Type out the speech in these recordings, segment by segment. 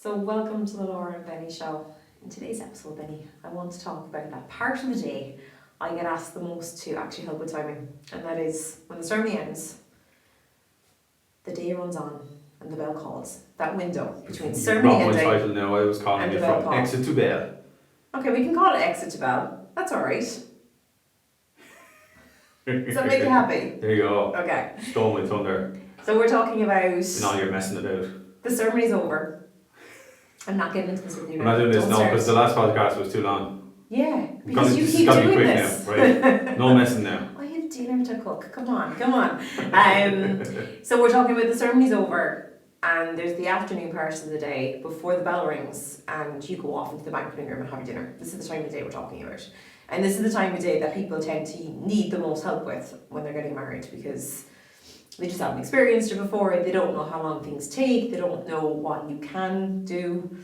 So welcome to the Laura and Benny show. In today's episode, Benny, I want to talk about that part of the day I get asked the most to actually help with timing, and that is when the ceremony ends, the day runs on, and the bell calls. That window between ceremony ending. Not my title now. I was calling it from exit to bell. Okay, we can call it exit to bell. That's all right. Does that make you happy? There you go. Okay. Stole my thunder. So we're talking about. Now you're messing it out. The ceremony's over. I'm not getting into this with you now. I'm not doing this now because the last podcast was too long. Yeah, because you keep doing this. Now, right? No messing now. I have dinner to cook. Come on. So we're talking about the ceremony's over, and there's the afternoon part of the day before the bell rings, and you go off into the banqueting room and have your dinner. This is the time of the day we're talking about, and this is the time of day that people tend to need the most help with when they're getting married, because they just haven't experienced it before. They don't know how long things take. They don't know what you can do,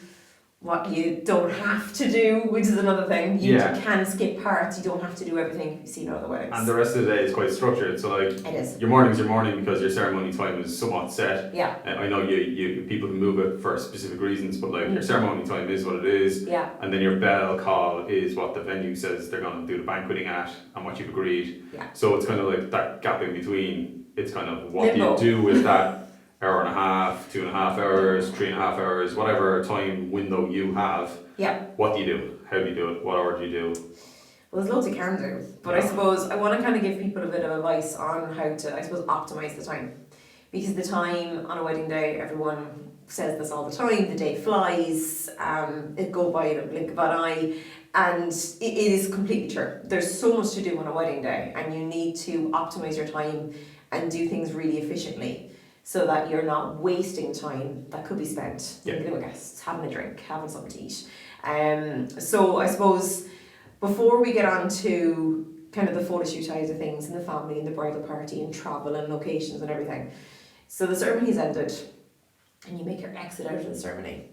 what you don't have to do, which is another thing. You can skip parts. You don't have to do everything you see in other weddings. And the rest of the day is quite structured. So like, it is. Your morning's your morning because your ceremony time is somewhat set. Yeah. I know you people can move it for specific reasons, but like your ceremony time is what it is. Yeah. And then your bell call is what the venue says they're going to do the banqueting at and what you've agreed. Yeah. So it's kind of like that gap in between. It's kind of what Limbo. do you do with that hour and a half, 2.5 hours, 3.5 hours, whatever time window you have. Yeah. What do you do? How do you do it? What order do you do? Well, there's loads you can do, but I suppose I want to kind of give people a bit of advice on how to, I suppose, optimise the time. Because the time on a wedding day, everyone says this all the time, the day flies, it goes by in a blink of an eye, and it is completely true. There's so much to do on a wedding day, and you need to optimise your time and do things really efficiently so that you're not wasting time that could be spent meeting with guests, having a drink, having something to eat. So I suppose before we get on to kind of the photo shoot side of things and the family and the bridal party and travel and locations and everything. So the ceremony's ended and you make your exit out of the ceremony.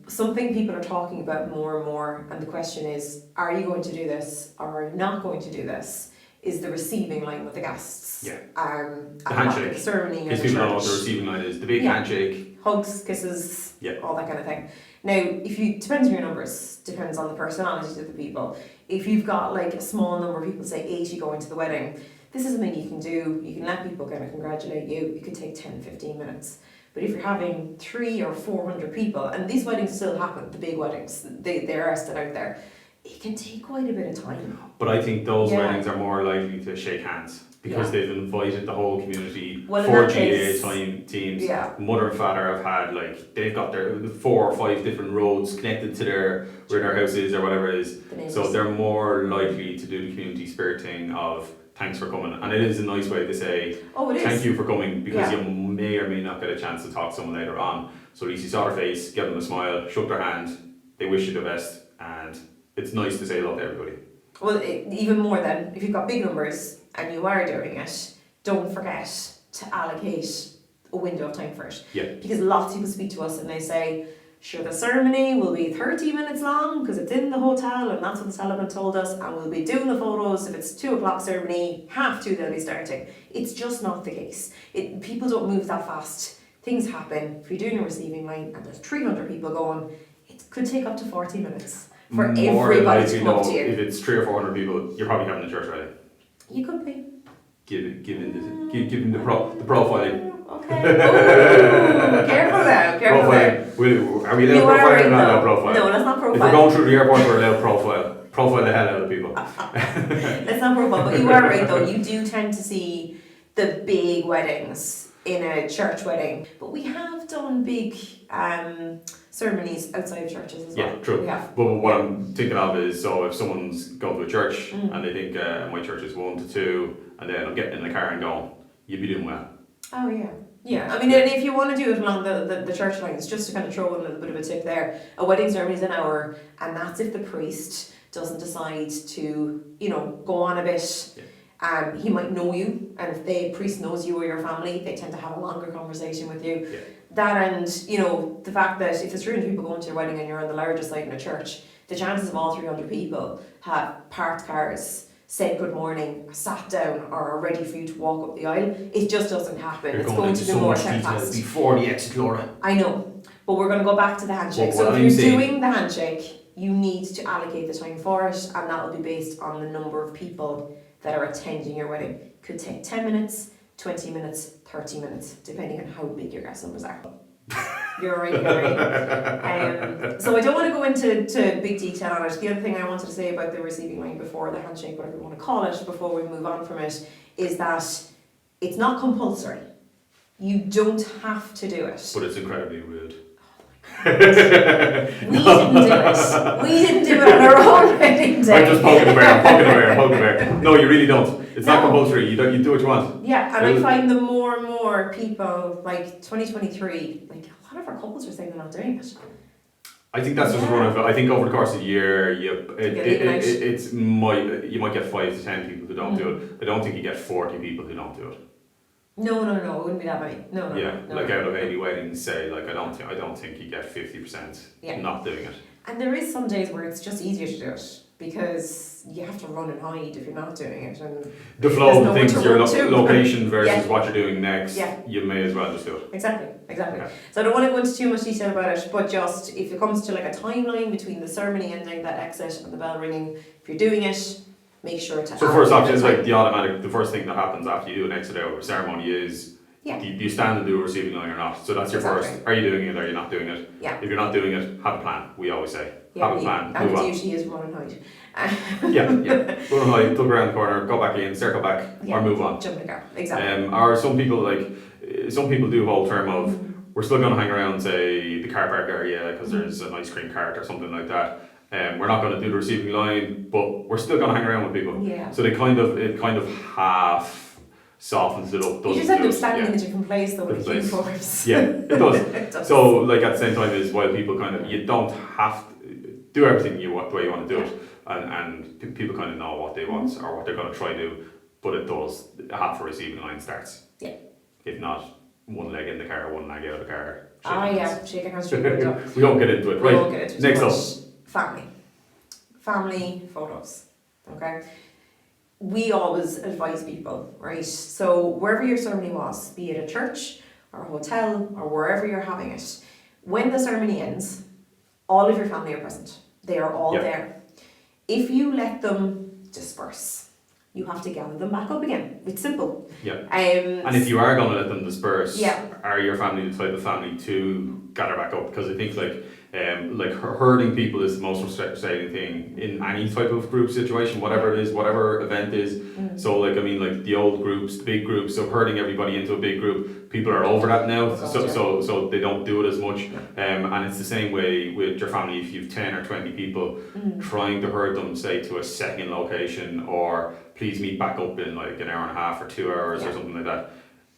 Something people are talking about more and more, and the question is, are you going to do this or are you not going to do this? Is the receiving line with the guests. Yeah. The handshake. The ceremony. Because people don't know what the receiving line is. The big handshake. Hugs, kisses, all that kind of thing. Now, depends on your numbers, depends on the personalities of the people. If you've got like a small number of people, say 80 going to the wedding, this is something you can do. You can let people kind of congratulate you. It could take 10-15 minutes. But if you're having 300 or 400 people, and these weddings still happen, the big weddings, they are still out there, it can take quite a bit of time. But I think those weddings are more likely to shake hands because they've invited the whole community, 4 GA teams. Yeah. Mother and father have had they've got their 4 or 5 different roads connected to where their house is or whatever it is. So they're more likely to do the community spirit thing of thanks for coming. And it is a nice way to say thank you for coming, because you may or may not get a chance to talk to someone later on. So at least you saw their face, give them a smile, shook their hand, they wish you the best, and it's nice to say hello to everybody. Well, even more then, if you've got big numbers and you are doing it, don't forget to allocate a window of time for it. Yeah. Because lots of people speak to us and they say, sure, the ceremony will be 30 minutes long because it's in the hotel and that's what the celebrant told us, and we'll be doing the photos. If it's 2 o'clock ceremony, 2:30 they'll be starting. It's just not the case. People don't move that fast. Things happen. If you're doing a receiving line and there's 300 people going, it could take up to 40 minutes. For everybody to come up to you. If it's 300 or 400 people, you're probably having a church wedding. You could be. Give him the profiling. Okay. Ooh, careful now. Profiling. Are we allowed profiling or not allowed profile? No, that's not profile. If we're going through the airport, we're allowed profile. Profile the hell out of people. That's not profile, but you are right though. You do tend to see the big weddings in a church wedding, but we have done big ceremonies outside of churches as well. Yeah, true. But what I'm thinking of is, so if someone's going to a church and they think my church is 1 to 2, and then I'm getting in the car and going, you'd be doing well. Oh yeah. Yeah, I mean, if you want to do it along the church lines, just to kind of throw in a little bit of a tip there, a wedding ceremony is an hour, and that's if the priest doesn't decide to, go on a bit. Yeah. He might know you, and if the priest knows you or your family, they tend to have a longer conversation with you. Yeah. That, and the fact that if there's 300 people going to your wedding and you're on the largest side in a church, the chances of all 300 people have parked cars, said good morning, sat down, or are ready for you to walk up the aisle, it just doesn't happen. You're it's going to be so more much detail fast. before the exit, Laura. I know. But we're going to go back to the handshake. Well, so what if I'm you're saying- doing the handshake, you need to allocate the time for it, and that will be based on the number of people that are attending your wedding. Could take 10 minutes, 20 minutes, 30 minutes, depending on how big your guest numbers are. You're right, so I don't want to go into big detail on it. The other thing I wanted to say about the receiving line before the handshake, whatever you want to call it, before we move on from it, is that it's not compulsory. You don't have to do it. But it's incredibly rude. We didn't do it. We didn't do it on our own wedding day. I'm just poking the bear. No, you really don't. It's not compulsory. You do what you want. Yeah, and I find the more and more people, like 2023, like a lot of our couples are saying they're not doing it. I think that's just run of. I think over the course of the year, you might get 5 to 10 people who don't do it. I don't think you get 40 people who don't do it. No, it wouldn't be that many. No. Out of 80 weddings, say, like I don't think you get 50% not doing it. And there is some days where it's just easier to do it because you have to run and hide if you're not doing it. And the flow of things, your location versus what you're doing next, you may as well just do it. Exactly. Yeah. So I don't want to go into too much detail about it, but just if it comes to like a timeline between the ceremony ending, that exit, and the bell ringing, if you're doing it, make sure to. So first option is like the first thing that happens after you do an exit out of ceremony is do you stand and do a receiving line or not? So that's your first. Are you doing it? Are you not doing it? Yeah. If you're not doing it, have a plan. We always say have a plan. And the duty is run and hide. yeah. Run and hide, look around the corner, go back in, circle back, or move on. Jump in the car. Exactly. Or some people do a whole term of we're still going to hang around, say the car park area because there's an ice cream cart or something like that. We're not going to do the receiving line, but we're still going to hang around with people. Yeah. So it kind of half softens it up. You just end up standing in a different place though with the forms. Yeah, it does. It does. So like at the same time as while people you don't have to do everything the way you want to do it, and people kind of know what they want or what they're going to try to do, but it does half a receiving line starts. Yeah. If not, one leg in the car, one leg out of the car. Shaking hands straight up. We don't get into it, right? Next up. Family photos. Okay. We always advise people, right? So wherever your ceremony was, be it a church or a hotel or wherever you're having it, when the ceremony ends, all of your family are present. They are all there. If you let them disperse, you have to gather them back up again. It's simple. Yeah. And if you are going to let them disperse, are your family the type of family to gather back up? Because I think like herding people is the most frustrating thing in any type of group situation, whatever it is, whatever event is. So like the old groups, the big groups, so herding everybody into a big group, people are over that now. So they don't do it as much. And it's the same way with your family. If you've 10 or 20 people, trying to herd them, say, to a second location, or please meet back up in like an hour and a half or 2 hours or something like that.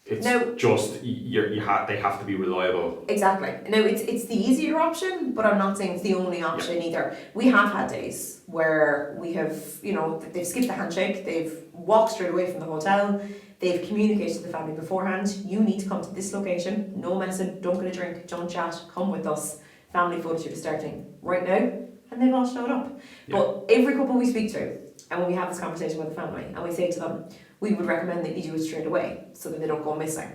It's just they have to be reliable. Exactly. Now it's the easier option, but I'm not saying it's the only option either. We have had days where we have, they've skipped the handshake, they've walked straight away from the hotel, they've communicated to the family beforehand, you need to come to this location, no messing, don't get a drink, don't chat, come with us. Family photo shoot is starting right now, and they've all showed up. Yeah. But every couple we speak to, and when we have this conversation with the family, and we say to them, we would recommend that you do it straight away so that they don't go missing.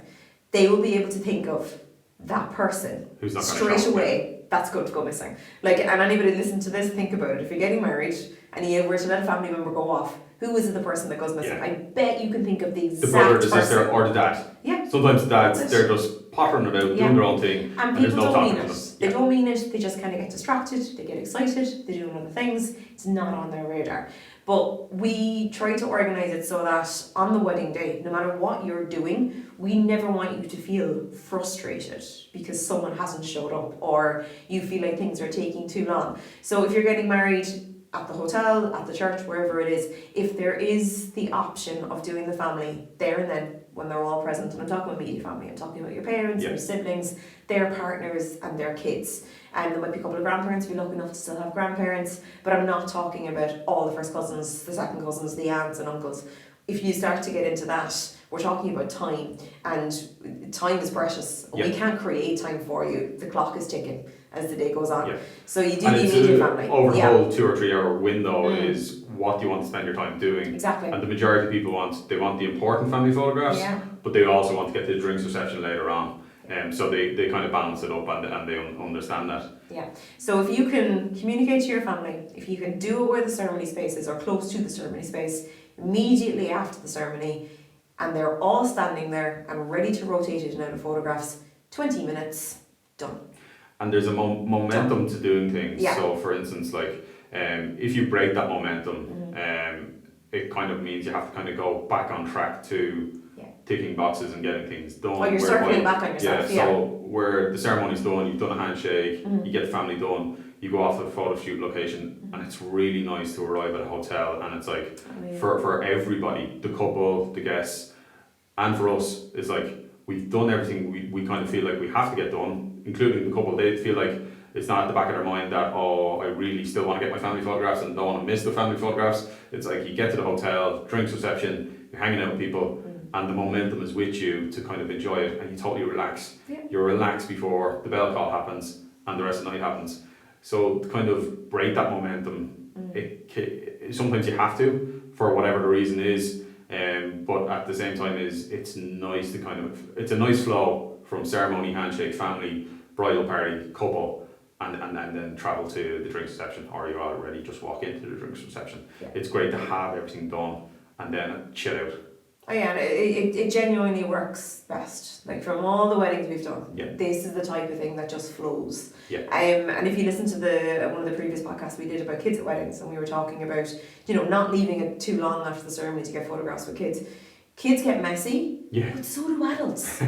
They will be able to think of that person who's not straight away. That's going to go missing. And anybody listen to this, think about it. If you're getting married and you were to let a family member go off, who is the person that goes missing? Yeah. I bet you can think of the exact person. The brother, the sister, or the dad. Yeah. Sometimes the dads, they're just pottering about, doing their own thing, and there's no don't mean talking it. to them. They don't mean it. They just kind of get distracted. They get excited. They do other things. It's not on their radar. But we try to organise it so that on the wedding day, no matter what you're doing, we never want you to feel frustrated because someone hasn't showed up or you feel like things are taking too long. So if you're getting married at the hotel, at the church, wherever it is, if there is the option of doing the family there and then when they're all present, and I'm talking about immediate family, I'm talking about your parents, your siblings, their partners and their kids. And there might be a couple of grandparents if you're lucky enough to still have grandparents, but I'm not talking about all the first cousins, the second cousins, the aunts and uncles. If you start to get into that, we're talking about time, and time is precious. We can't create time for you. The clock is ticking as the day goes on. So you do need immediate family. Over the whole 2 or 3 hour window is what do you want to spend your time doing. Exactly. And the majority of people want the important family photographs, but they also want to get to the drinks reception later on. So they kind of balance it up and they understand that. Yeah. So if you can communicate to your family, if you can do it where the ceremony space is or close to the ceremony space, immediately after the ceremony, and they're all standing there and ready to rotate it in out of photographs, 20 minutes, done. And there's a momentum to doing things. Yeah. So for instance, like if you break that momentum, it kind of means you have to kind of go back on track to ticking boxes and getting things done. Well, you're circling back on yourself. Yeah, so where the ceremony's done, you've done a handshake, you get the family done, you go off to the photo shoot location, and it's really nice to arrive at a hotel, and it's like, for everybody, the couple, the guests, and for us, it's like, we've done everything we kind of feel like we have to get done, including the couple. They feel like it's not at the back of their mind that, oh, I really still want to get my family photographs and don't want to miss the family photographs. It's like you get to the hotel, drinks reception, you're hanging out with people, and the momentum is with you to kind of enjoy it, and you totally relax. Yeah. You're relaxed before the bell call happens and the rest of the night happens. So to kind of break that momentum, sometimes you have to, for whatever the reason is, but at the same time it's nice to kind of, it's a nice flow from ceremony, handshake, family, bridal party, couple, and then travel to the drinks reception, or you already just walk into the drinks reception. Yeah. It's great to have everything done and then chill out. Oh yeah, and it genuinely works best. Like from all the weddings we've done, this is the type of thing that just flows. Yeah. And if you listen to one of the previous podcasts we did about kids at weddings, and we were talking about, not leaving it too long after the ceremony to get photographs with kids. Kids get messy, but so do adults.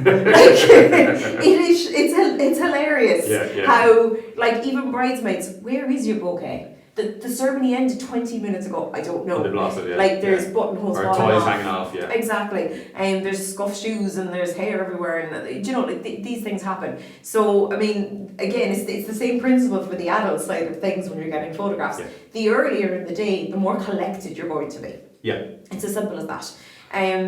It's hilarious how, like, even bridesmaids, where is your bouquet? The ceremony ended 20 minutes ago. I don't know. Like there's buttonholes or falling toys off. hanging off. Yeah. Exactly. And there's scuffed shoes and there's hair everywhere, and these things happen. So I mean, again, it's the same principle for the adult side of things when you're getting photographs. Yeah. The earlier in the day, the more collected you're going to be. Yeah. It's as simple as that.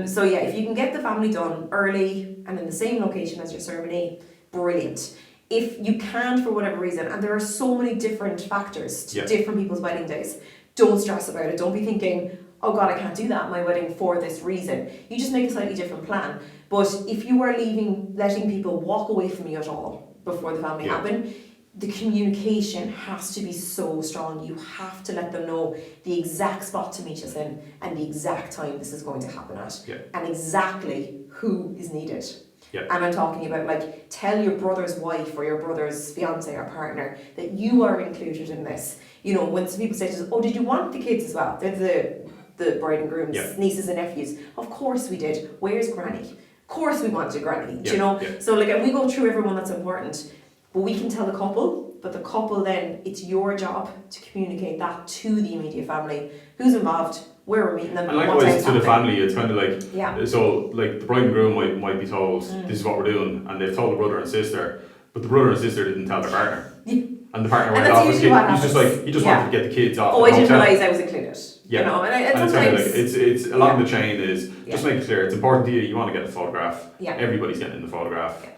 So yeah, if you can get the family done early and in the same location as your ceremony, brilliant. If you can't for whatever reason, and there are so many different factors to different people's wedding days, don't stress about it. Don't be thinking, oh God, I can't do that at my wedding for this reason. You just make a slightly different plan. But if you are letting people walk away from you at all before the family happen, the communication has to be so strong. You have to let them know the exact spot to meet us in and the exact time this is going to happen at, and exactly who is needed. Yep. And I'm talking about, like, tell your brother's wife or your brother's fiance or partner that you are included in this. When some people say to us, oh, did you want the kids as well? They're the bride and groom's nieces and nephews. Of course we did. Where's Granny? Of course we wanted Granny, do you know? Yeah. So, like, and we go through everyone that's important, but we can tell the couple, but the couple then, it's your job to communicate that to the immediate family. Who's involved? Where we're meeting them. And likewise to the family, it's kind of like, so like the bride and groom might be told, this is what we're doing, and they've told the brother and sister, but the brother and sister didn't tell their partner. And the partner went off with the kid. He just wanted to get the kids off. Oh, I didn't realise I was included. Yeah. And it's kind of like, it's along the chain is, just make it clear, it's important to you, you want to get the photograph. Yeah. Everybody's getting in the photograph. Yeah.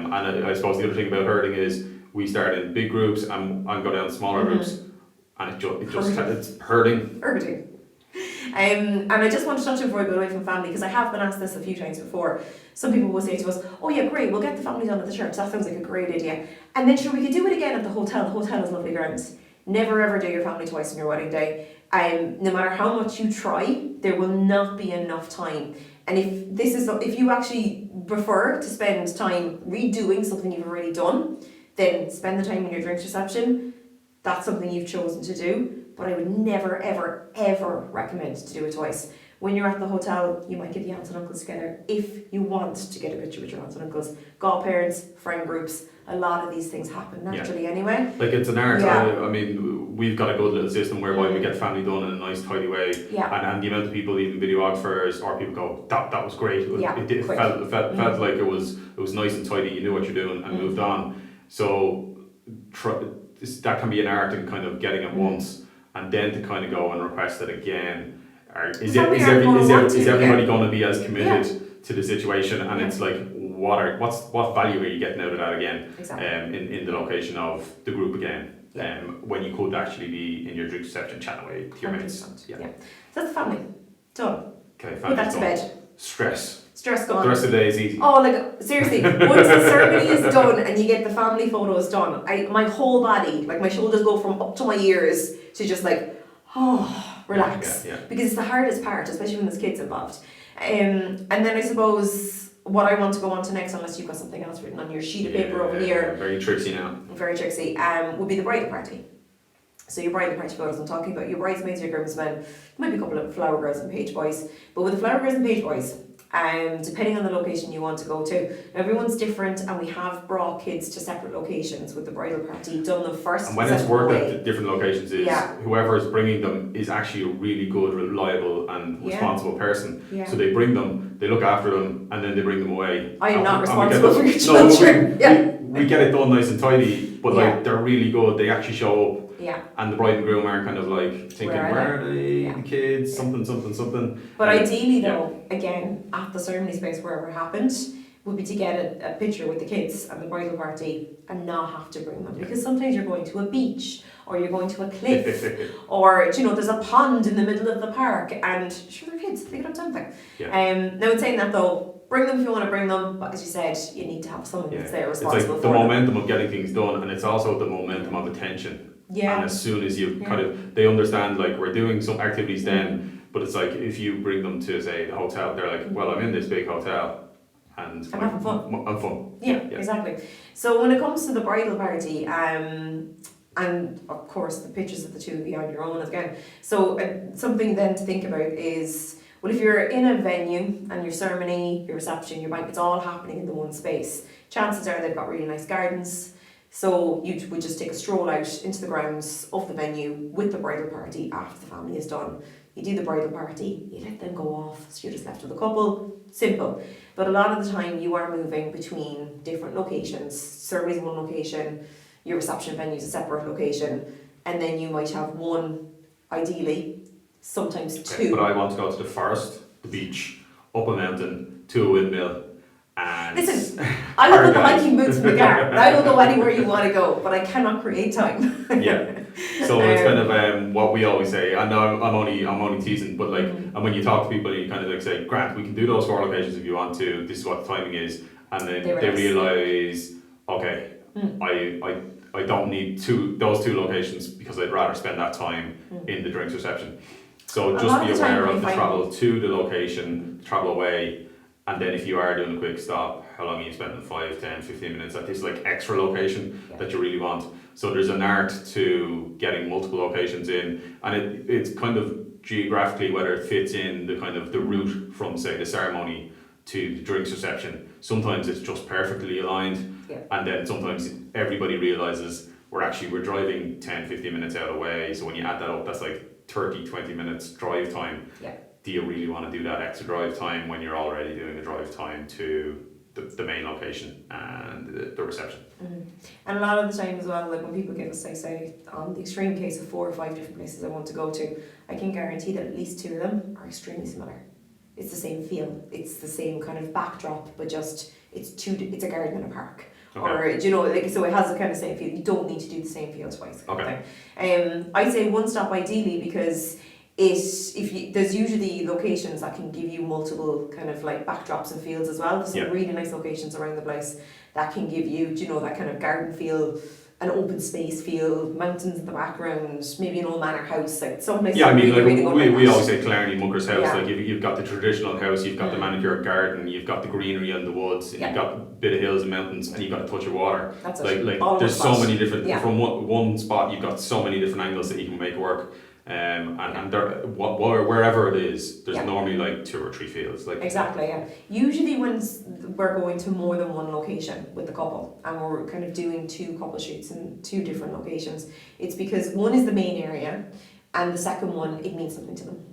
And I suppose the other thing about herding is, we start in big groups and go down to smaller groups, and it's herding. And I just want to touch on before I go away from family, because I have been asked this a few times before. Some people will say to us, oh yeah, great, we'll get the family done at the church, that sounds like a great idea. And then sure, we could do it again at the hotel. The hotel is lovely grounds. Never ever do your family twice on your wedding day. No matter how much you try, there will not be enough time. And if you actually prefer to spend time redoing something you've already done, then spend the time in your drinks reception. That's something you've chosen to do. But I would never, ever, ever recommend to do it twice. When you're at the hotel, you might get the aunts and uncles together if you want to get a picture with your aunts and uncles. Godparents, friend groups, a lot of these things happen naturally anyway. Like, it's an art. I mean, we've got a good little system whereby we get family done in a nice, tidy way. Yeah. And the amount of people, even videographers, or people go, that was great. It felt like it was nice and tidy. You knew what you're doing and moved on. So that can be an art in kind of getting it once. And then to kind of go and request it again. Is everybody going to be as committed to the situation? And it's like, what value are you getting out of that again? Exactly. In the location of the group again? When you could actually be in your drink reception chatting away to your mates. Yeah. So that's the family. Done. Okay, put that to bed. Stress. stress gone. The rest of the day is easy. Oh, like seriously, once the ceremony is done and you get the family photos done, my whole body, like my shoulders go from up to my ears to just like, relax. Because it's the hardest part, especially when there's kids involved. And then I suppose what I want to go on to next, unless you've got something else written on your sheet of paper over here. Very tricksy now. Very tricksy. Would be the bridal party. So your bridal party photos, I'm talking about your bridesmaids, your groomsmen, there might be a couple of flower girls and page boys, but with the flower girls and page boys, depending on the location you want to go to, everyone's different, and we have brought kids to separate locations with the bridal party, done them first. And when it's worked at different locations, is whoever is bringing them is actually a really good, reliable and responsible person. So they bring them, they look after them, and then they bring them away. I am not responsible for your children. We get it done nice and tidy, but like they're really good. They actually show up. And the bride and groom are kind of like thinking, where are they? The kids, something. But ideally though, again, at the ceremony space wherever it happened, would be to get a picture with the kids and the bridal party and not have to bring them. Because sometimes you're going to a beach, or you're going to a cliff, or there's a pond in the middle of the park, and sure, they're kids, they could have something. Now in saying that though, bring them if you want to bring them, but as you said, you need to have someone that's there responsible it's like the momentum of getting things done, and it's also the momentum of attention. And as soon as you they understand, like, we're doing some activities then, but it's like if you bring them to, say, a hotel, they're like, well, I'm in this big hotel and I'm having fun. I'm fun. Yeah, exactly. So when it comes to the bridal party, and of course the pictures of the two of you on your own again. So something then to think about is, well, if you're in a venue and your ceremony, your reception, your banquet, it's all happening in the one space, chances are they've got really nice gardens. So you would just take a stroll out into the grounds of the venue with the bridal party after the family is done. You do the bridal party, you let them go off, so you're just left with the couple, simple. But a lot of the time you are moving between different locations. Ceremony's one location, your reception venue is a separate location, and then you might have one, ideally, sometimes two. But I want to go to the forest, the beach, up a mountain, to a windmill. And listen, I will put the hiking boots in the car, and I will go anywhere you want to go, but I cannot create time. So it's kind of what we always say. I know I'm only teasing, but like, and when you talk to people, you kind of like say, Grant, we can do those 4 locations if you want to. This is what the timing is, and then they realise, okay, I don't need those 2 locations because I'd rather spend that time in the drinks reception. So just be aware of the travel to the location, travel away. And then if you are doing a quick stop, how long are you spending? 5, 10, 15 minutes at this like extra location that you really want. So there's an art to getting multiple locations in, and it's kind of geographically whether it fits in the kind of the route from, say, the ceremony to the drinks reception. Sometimes it's just perfectly aligned, and then sometimes everybody realizes we're driving 10, 15 minutes out of the way. So when you add that up, that's like 30, 20 minutes drive time. Do you really want to do that extra drive time when you're already doing a drive time to the main location and the reception? And a lot of the time as well, like when people give us, say on the extreme case of 4 or 5 different places I want to go to, I can guarantee that at least 2 of them are extremely similar. It's the same feel, it's the same kind of backdrop, but just it's a garden in a park. Or so it has the kind of same feel. You don't need to do the same feel twice. I'd say one stop ideally, because there's usually locations that can give you multiple kind of like backdrops and fields as well. There's some really nice locations around the place that can give you, that kind of garden feel, an open space feel, mountains in the background, maybe an old manor house, like some places. Yeah, I mean, really we always say Clarny Munker's house. Like you've got the traditional house, you've got the manicured garden, you've got the greenery and the woods, and you've got a bit of hills and mountains, and you've got a touch of water. That's like there's so many different from one spot. You've got so many different angles that you can make work. And there, wherever it is, there's normally like 2 or 3 fields. Like exactly, Usually when we're going to more than one location with the couple, and we're kind of doing 2 couple shoots in 2 different locations, it's because one is the main area, and the second one, it means something to them.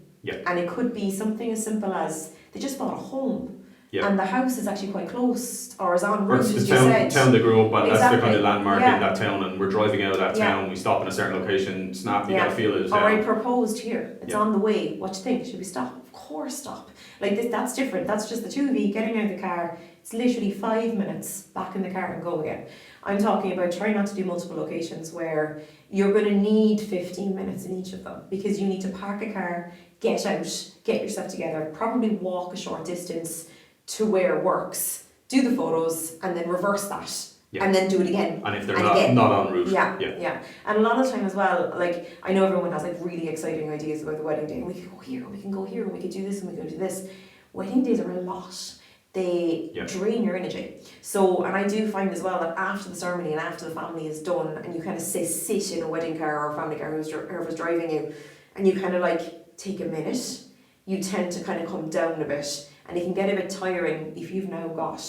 And it could be something as simple as they just bought a home. And the house is actually quite close, or is en route, as you said. Town they grew up, and that's the kind of landmark in that town, and we're driving out of that town, we stop in a certain location, snap, you gotta feel it. Or I proposed here, it's on the way, what do you think? Should we stop? Of course stop. Like this, that's different, that's just the 2 of you getting out of the car. It's literally 5 minutes back in the car and go again. I'm talking about trying not to do multiple locations where you're going to need 15 minutes in each of them, because you need to park a car, get out, get yourself together, probably walk a short distance to where works, do the photos, and then reverse that. Yeah. And then do it again. And if they're not en route. Yeah. And a lot of time as well, like, I know everyone has like really exciting ideas about the wedding day, and we can go here, and we can go here, and we can do this, and we can do this. Wedding days are a lot. They drain your energy. So, and I do find as well that after the ceremony and after the family is done, and you kind of sit in a wedding car or a family car, whoever's driving you, and you kind of like take a minute, you tend to kind of come down a bit, and it can get a bit tiring if you've now got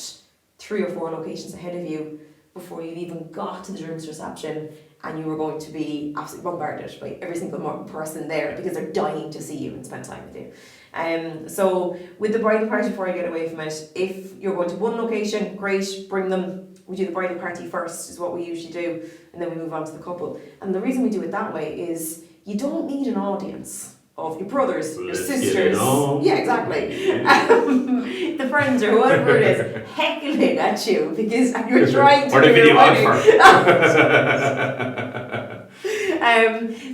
3 or 4 locations ahead of you before you've even got to the drinks reception, and you were going to be absolutely bombarded by every single person there because they're dying to see you and spend time with you. So with the bridal party, before I get away from it, if you're going to one location, great, bring them. We do the bridal party first, is what we usually do, and then we move on to the couple. And the reason we do it that way is you don't need an audience of your brothers, your sisters. Yeah, exactly. The friends or whoever it is heckling at you because you're trying to do your wedding.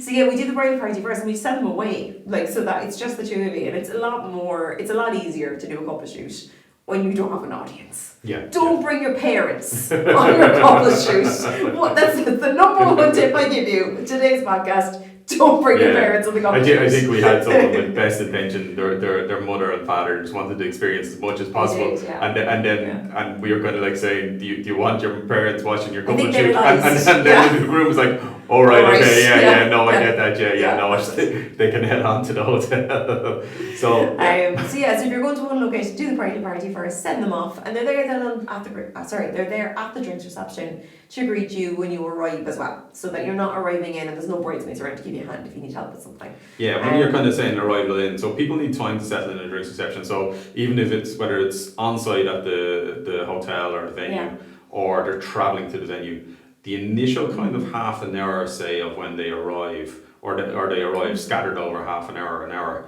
So yeah, we do the bridal party first, and we send them away, like, so that it's just the 2 of you, and it's a lot easier to do a couple shoot when you don't have an audience. Yeah. Don't bring your parents on your couple shoot. That's the number one tip I give you in today's podcast. Don't bring your parents on the couple shoot. I think we had someone with best intention. Their mother and father just wanted to experience as much as possible, and we were kind of like saying, do you want your parents watching your couple shoot? And then the groom was like, all right, okay, no, I get that, they can head on to the hotel. So if you're going to one location, do the bridal party first, send them off, and they're there then they're there at the drinks reception to greet you when you arrive as well, so that you're not arriving in and there's no bridesmaids around to give you a hand if you need help with something. Yeah, when you're kind of saying arrival in, so people need time to settle in a drinks reception. So even if whether it's on site at the hotel or the venue, or they're travelling to the venue, the initial kind of half an hour, say, of when they arrive, or they arrive scattered over half an hour,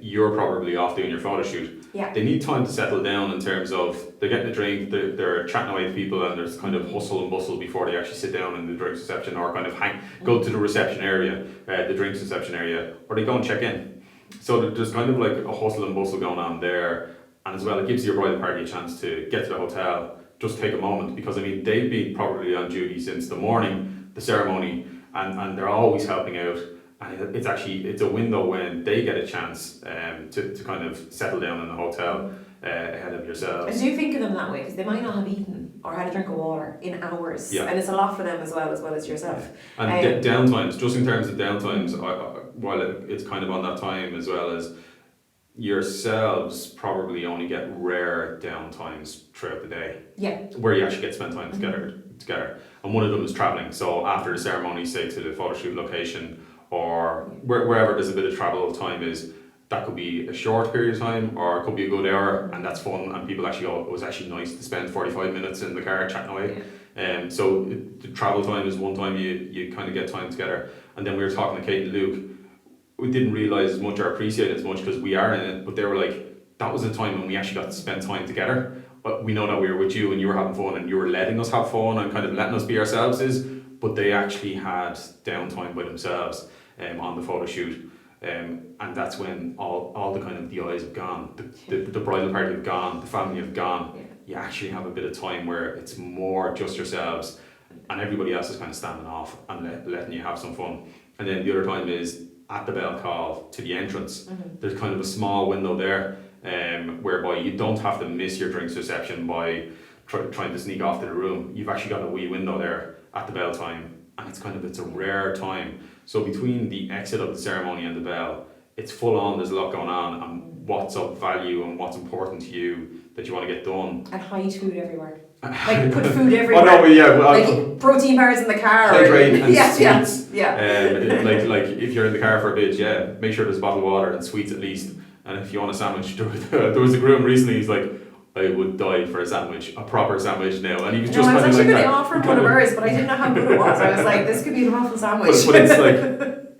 you're probably off doing your photo shoot. Yeah. They need time to settle down in terms of they're getting a drink, they're chatting away to people, and there's kind of hustle and bustle before they actually sit down in the drinks reception, or kind of go to the reception area, the drinks reception area, or they go and check in. So there's kind of like a hustle and bustle going on there, and as well it gives your bridal party a chance to get to the hotel, just take a moment, because I mean they've been probably on duty since the morning, the ceremony, and they're always helping out. And it's a window when they get a chance to kind of settle down in the hotel ahead of yourselves. I do think of them that way because they might not have eaten or had a drink of water in hours, and it's a lot for them as well as yourself. And downtimes, just in terms of downtimes, while it's kind of on that time as well as yourselves probably only get rare downtimes throughout the day. Yeah. Where you actually get to spend time together. And one of them is travelling. So after the ceremony, say to the photo shoot location, or wherever there's a bit of travel time is, that could be a short period of time, or it could be a good hour, and that's fun, and people actually go, it was actually nice to spend 45 minutes in the car chatting away. So the travel time is one time you kind of get time together. And then we were talking to Kate and Luke, we didn't realise as much or appreciate it as much because we are in it, but they were like, that was a time when we actually got to spend time together. But we know that we were with you and you were having fun and you were letting us have fun and kind of letting us be ourselves, but they actually had downtime by themselves on the photo shoot, and that's when all the kind of the eyes have gone, the bridal party have gone, the family have gone. You actually have a bit of time where it's more just yourselves, and everybody else is kind of standing off and letting you have some fun. And then the other time is at the bell call to the entrance. There's kind of a small window there, whereby you don't have to miss your drinks reception by trying to sneak off to the room. You've actually got a wee window there at the bell time, and it's a rare time. So between the exit of the ceremony and the bell, it's full on, there's a lot going on, and what's of value and what's important to you that you want to get done. And hide food everywhere. Like put food everywhere. Oh no, but like protein bars in the car. Hydrate and sweets. Yeah. Like if you're in the car for a bit, make sure there's a bottle of water and sweets at least. And if you want a sandwich, there was a groom recently, he's like, I would die for a sandwich, a proper sandwich now. And he was just I was kind of actually like going to offer one of hers, but I didn't know how good it was. I was like, this could be an awful sandwich. But it's like,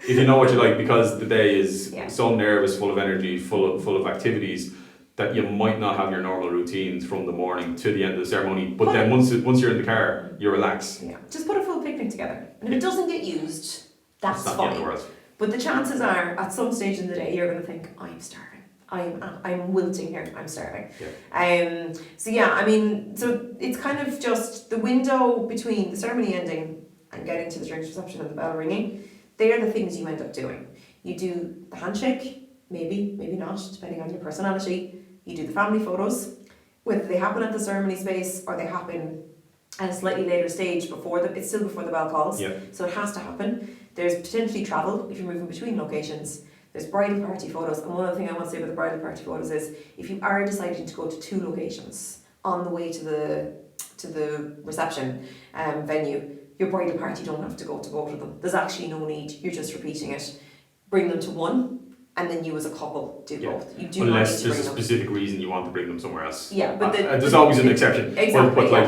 if you know what you like, because the day is so nervous, full of energy, full of activities, that you might not have your normal routines from the morning to the end of the ceremony. But then once you're in the car, you relax. Yeah. Just put a full picnic together. And if it doesn't get used, that's fine. But the chances are, at some stage in the day, you're going to think, I'm starving. I'm wilting here. I'm starving. Yeah. So yeah, I mean, so it's kind of just the window between the ceremony ending and getting to the drinks reception and the bell ringing. They are the things you end up doing. You do the handshake, maybe not, depending on your personality. You do the family photos, whether they happen at the ceremony space or they happen at a slightly later stage it's still before the bell calls. Yeah. So it has to happen. There's potentially travel if you're moving between locations. There's bridal party photos, and one other thing I want to say about the bridal party photos is if you are deciding to go to 2 locations on the way to the reception venue, your bridal party don't have to go to both of them. There's actually no need. You're just repeating it. Bring them to one, and then you as a couple do both. You do unless not need to there's a bring specific reason you want to bring them somewhere else. Yeah, but there's always an exception. Exactly. But like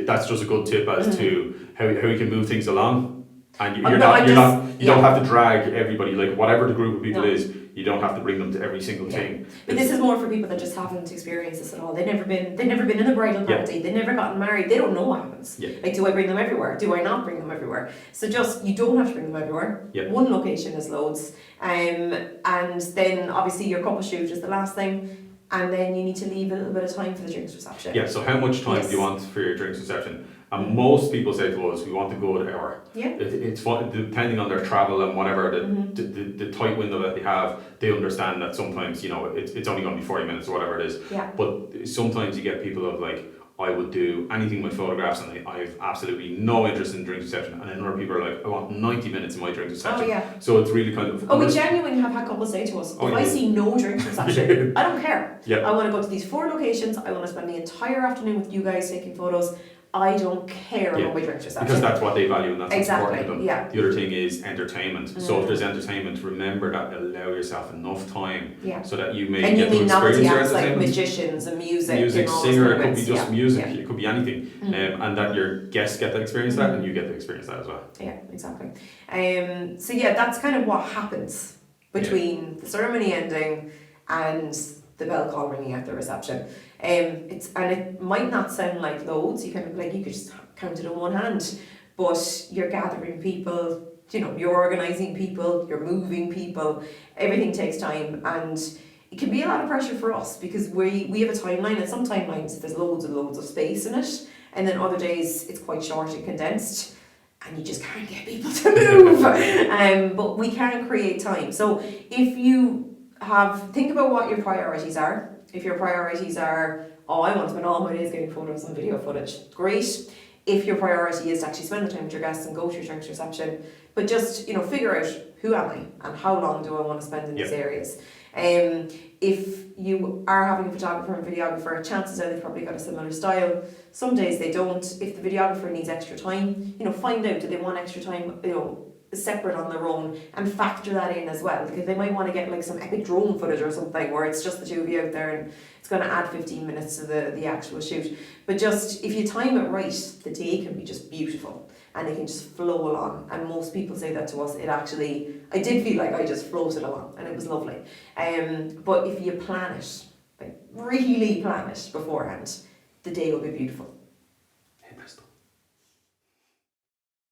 that's just a good tip as to how you can move things along. And you don't have to drag everybody, like whatever the group of people is, you don't have to bring them to every single thing. But this is more for people that just haven't experienced this at all. They've never been in a bridal party, they've never gotten married, they don't know what happens. Yeah. Like, do I bring them everywhere? Do I not bring them everywhere? So just, you don't have to bring them everywhere. Yeah. One location is loads. And then obviously your couple shoot is the last thing. And then you need to leave a little bit of time for the drinks reception. Yeah, so how much time do you want for your drinks reception? And most people say to us, we want to go an hour. Yeah. It's fun, depending on their travel and whatever, the tight window that they have, they understand that sometimes, it's only going to be 40 minutes or whatever it is. Yeah. But sometimes you get people of like, I would do anything with photographs and I have absolutely no interest in drinks reception. And then other people are like, I want 90 minutes in my drinks reception. Oh, yeah. So it's really kind of... we genuinely have had couples say to us, if I see no drinks reception, I don't care. Yeah. I want to go to these 4 locations, I want to spend the entire afternoon with you guys taking photos. I don't care about my drinks reception. Because that's what they value and that's what's important to them. Yeah. The other thing is entertainment. So if there's entertainment, remember that allow yourself enough time so that you may get to experience your entertainment. Like magicians and music singer, it could be just music, it could be anything. And that your guests get to experience that and you get to experience that as well. Yeah, exactly. So yeah, that's kind of what happens between the ceremony ending and the bell call ringing at the reception. It might not sound like loads, you could just count it on one hand, but you're gathering people, you're organising people, you're moving people, everything takes time, and it can be a lot of pressure for us because we have a timeline, and some timelines there's loads and loads of space in it, and then other days it's quite short and condensed, and you just can't get people to move. But we can create time. So if you think about what your priorities are. If your priorities are, I want to spend all my days getting photos and video footage, great. If your priority is to actually spend the time with your guests and go to your drinks reception, but just, figure out who am I and how long do I want to spend in these areas. If you are having a photographer and videographer, chances are they've probably got a similar style. Some days they don't. If the videographer needs extra time, find out, do they want extra time, separate on their own, and factor that in as well, because they might want to get like some epic drone footage or something where it's just the 2 of you out there and it's going to add 15 minutes to the actual shoot. But just if you time it right, the day can be just beautiful and it can just flow along, and most people say that to us. I did feel like I just floated along and it was lovely. But if you plan it, like really plan it beforehand, the day will be beautiful. Hey,